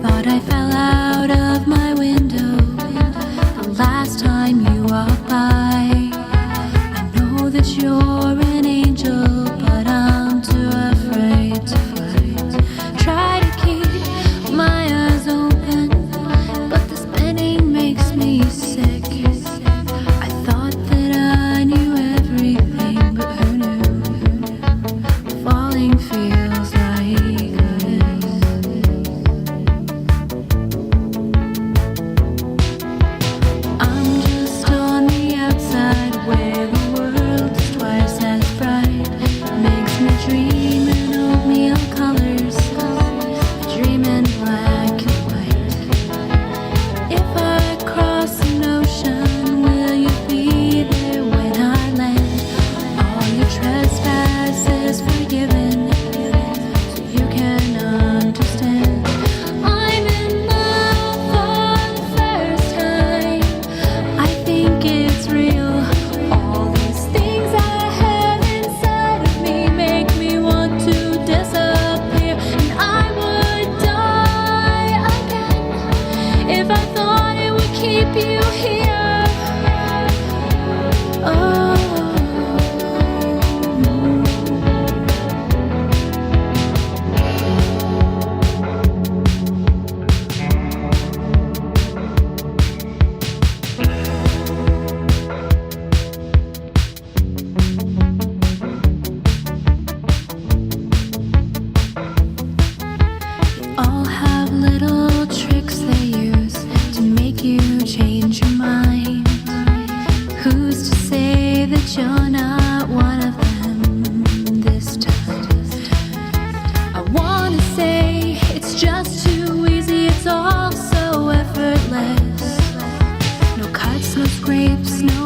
Thought I fell out of my window the last time you walked by. I know that you're an angel, but I'm too afraid to fly. Try to keep my eyes open, but the spinning makes me sick. I thought that I knew everything, but who knew? Falling feels like this. I'm just on the outside where the world is twice as bright. Makes me dream in oatmeal colors, a dream in black and white. If I cross an ocean, will you be there when I land? All your trespasses forgiven, so you can understand. I'm in love for the first time. I think it's real. All these things I have inside of me make me want to disappear, and I would die again if I thought it would keep you here. Oh. All have little tricks they use to make you change your mind. Who's to say that you're not one of them this time? I wanna say it's just too easy, it's all so effortless. No cuts, no scrapes, no